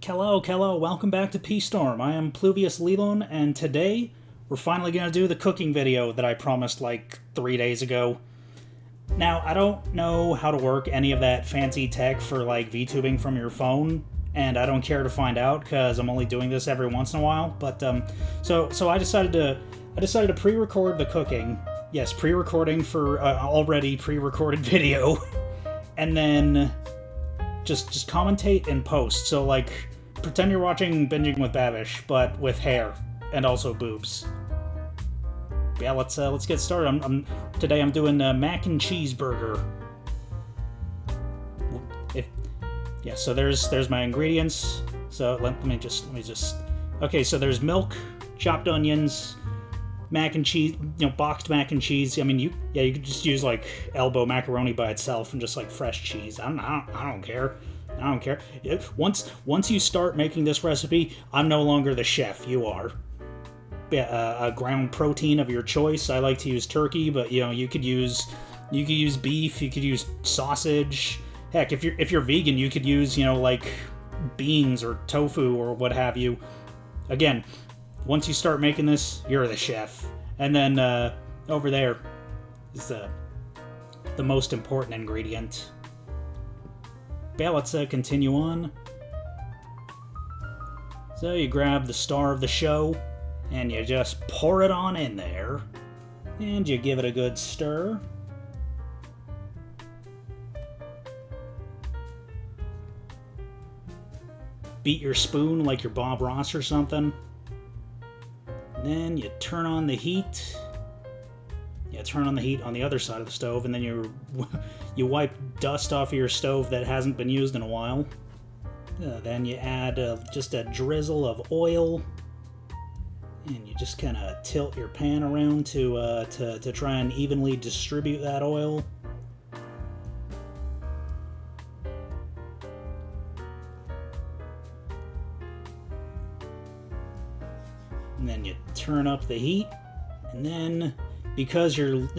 Hello, welcome back to P-Storm. I am Pluvius Lilon, and today we're finally going to do the cooking video that I promised like 3 days ago. Now, I don't know how to work any of that fancy tech for like VTubing from your phone, and I don't care to find out because I'm only doing this every once in a while. But so I decided to pre-record the cooking. Yes, pre-recording for already pre-recorded video, and then just commentate and post. So like, pretend you're watching Binging with Babish, but with hair and also boobs. Yeah, let's get started. Today I'm doing mac and cheeseburger. So there's my ingredients. So let me just. Okay, so there's milk, chopped onions, mac and cheese, boxed mac and cheese. I mean, you could just use like elbow macaroni by itself and just like fresh cheese. I don't care. I don't care. Once you start making this recipe, I'm no longer the chef. You are. Yeah, a ground protein of your choice. I like to use turkey, but you could use beef. You could use sausage. Heck, if you're vegan, you could use like beans or tofu or what have you. Again, once you start making this, you're the chef. And then over there is the most important ingredient. Yeah, let's continue on. So you grab the star of the show, and you just pour it on in there, and you give it a good stir. Beat your spoon like you're Bob Ross or something. Then you turn on the heat. Turn on the heat on the other side of the stove, and then you wipe dust off of your stove that hasn't been used in a while. Then you add just a drizzle of oil, and you just kind of tilt your pan around to try and evenly distribute that oil. And then you turn up the heat, and then because you're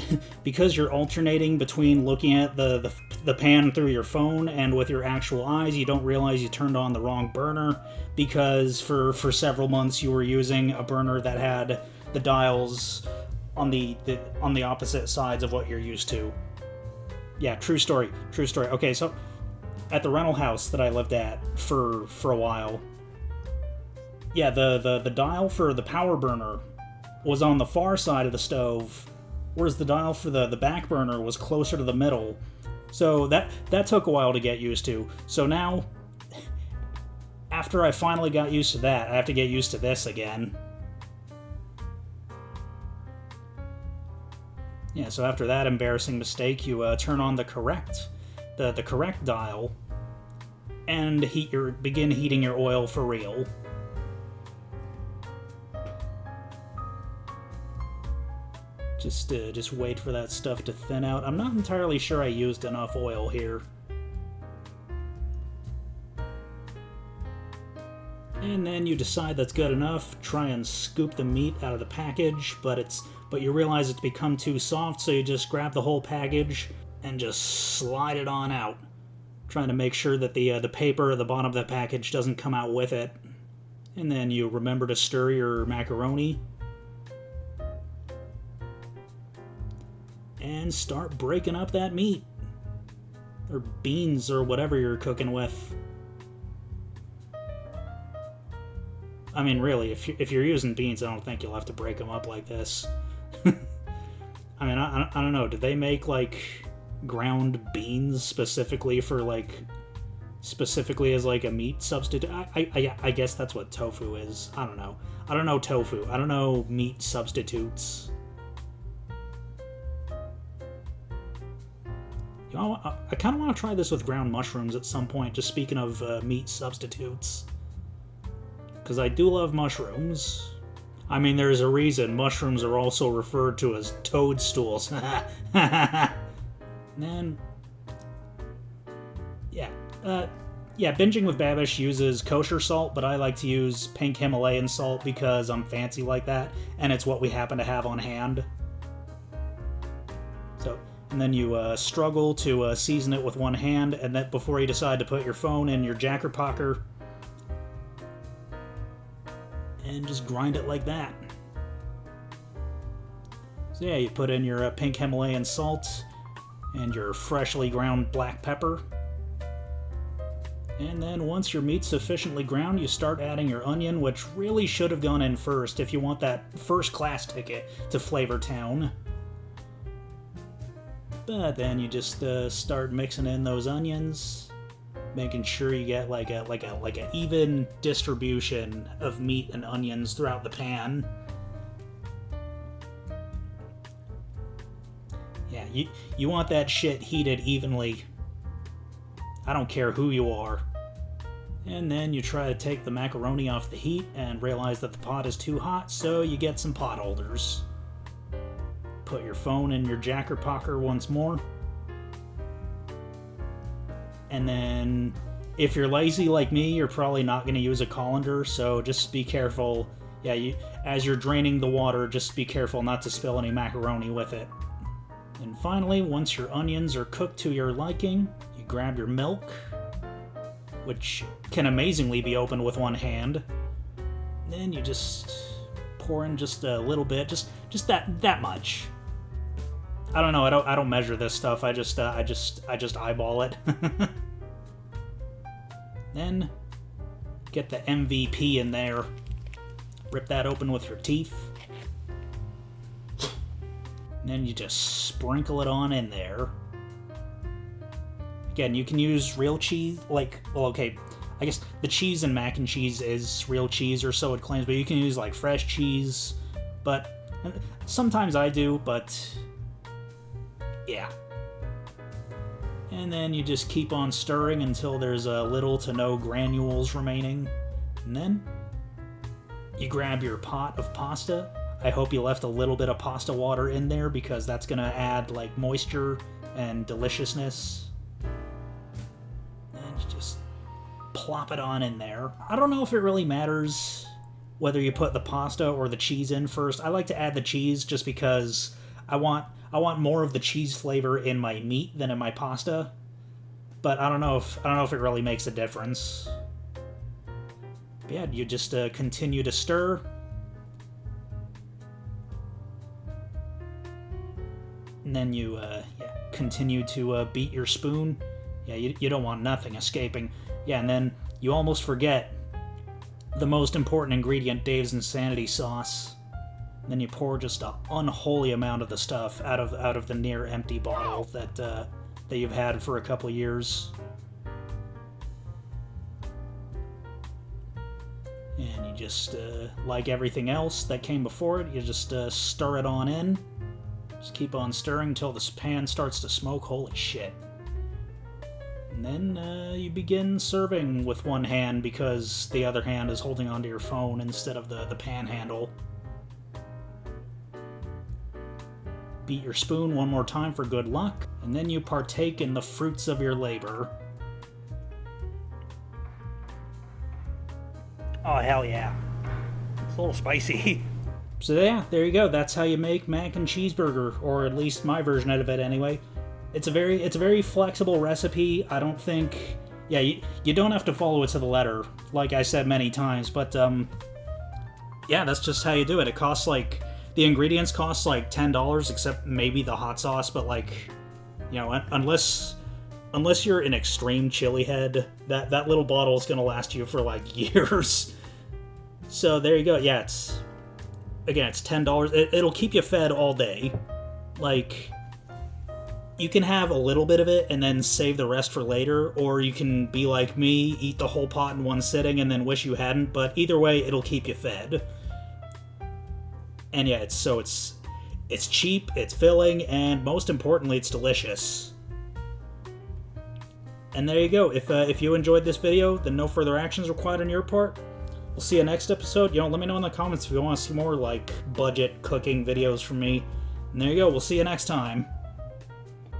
alternating between looking at the pan through your phone and with your actual eyes, you don't realize you turned on the wrong burner, because for several months you were using a burner that had the dials on the opposite sides of what you're used to. Yeah, true story. Okay, so at the rental house that I lived at for a while, yeah, the dial for the power burner was on the far side of the stove, whereas the dial for the back burner was closer to the middle. So that took a while to get used to. So now, after I finally got used to that, I have to get used to this again. Yeah, so after that embarrassing mistake, you turn on the correct dial and begin heating your oil for real. Just wait for that stuff to thin out. I'm not entirely sure I used enough oil here. And then you decide that's good enough. Try and scoop the meat out of the package, but you realize it's become too soft, so you just grab the whole package and just slide it on out, trying to make sure that the paper at the bottom of the package doesn't come out with it. And then you remember to stir your macaroni and start breaking up that meat, or beans, or whatever you're cooking with. I mean, really, if you're using beans, I don't think you'll have to break them up like this. I mean, I don't know. Did they make like ground beans specifically as like a meat substitute? I guess that's what tofu is. I don't know. I don't know tofu. I don't know meat substitutes. I kind of want to try this with ground mushrooms at some point, just speaking of meat substitutes. Because I do love mushrooms. I mean, there's a reason mushrooms are also referred to as toadstools. Then, Binging with Babish uses kosher salt, but I like to use pink Himalayan salt because I'm fancy like that, and it's what we happen to have on hand. And then you struggle to season it with one hand, and then before you decide to put your phone in your Jackerpocker, and just grind it like that. So yeah, you put in your pink Himalayan salt and your freshly ground black pepper. And then once your meat's sufficiently ground, you start adding your onion, which really should have gone in first if you want that first class ticket to Flavor Town. But then you just start mixing in those onions, making sure you get like a even distribution of meat and onions throughout the pan. Yeah, you want that shit heated evenly. I don't care who you are. And then you try to take the macaroni off the heat and realize that the pot is too hot, so you get some pot holders. Put your phone in your jacker pocker once more. And then, if you're lazy like me, you're probably not going to use a colander, so just be careful. Yeah, as you're draining the water, just be careful not to spill any macaroni with it. And finally, once your onions are cooked to your liking, you grab your milk, which can amazingly be opened with one hand. Then you just pour in just a little bit, just that much. I don't know. I don't measure this stuff. I just eyeball it. Then get the MVP in there. Rip that open with your teeth. And then you just sprinkle it on in there. Again, you can use real cheese, well, okay, I guess the cheese in mac and cheese is real cheese, or so it claims, but you can use, like, fresh cheese, but sometimes I do, but yeah. And then you just keep on stirring until there's little to no granules remaining, and then you grab your pot of pasta. I hope you left a little bit of pasta water in there, because that's going to add, like, moisture and deliciousness. And you just plop it on in there. I don't know if it really matters whether you put the pasta or the cheese in first. I like to add the cheese just because I want more of the cheese flavor in my meat than in my pasta. But I don't know if it really makes a difference. But yeah, you just continue to stir. And then you continue to beat your spoon. Yeah, you don't want nothing escaping. Yeah, and then you almost forget the most important ingredient, Dave's Insanity sauce. And then you pour just an unholy amount of the stuff out of the near empty bottle that you've had for a couple years. And you just, like everything else that came before it, you just stir it on in. Just keep on stirring until this pan starts to smoke. Holy shit. And then you begin serving with one hand because the other hand is holding onto your phone instead of the pan handle. Beat your spoon one more time for good luck, and then you partake in the fruits of your labor. Oh, hell yeah. It's a little spicy. So yeah, there you go. That's how you make mac and cheeseburger, or at least my version of it anyway. It's a very flexible recipe. I don't think, yeah, you don't have to follow it to the letter, like I said many times, but yeah, that's just how you do it. It costs like, the ingredients cost like $10, except maybe the hot sauce, but like, you know, unless you're an extreme chili head, that little bottle is gonna last you for like years. So there you go. Yeah, it's $10. It'll keep you fed all day. Like, you can have a little bit of it and then save the rest for later, or you can be like me, eat the whole pot in one sitting and then wish you hadn't, but either way, it'll keep you fed. And yeah, it's cheap, it's filling, and most importantly, it's delicious. And there you go. If you enjoyed this video, then no further actions required on your part. We'll see you next episode. Let me know in the comments if you want to see more, like, budget cooking videos from me. And there you go. We'll see you next time.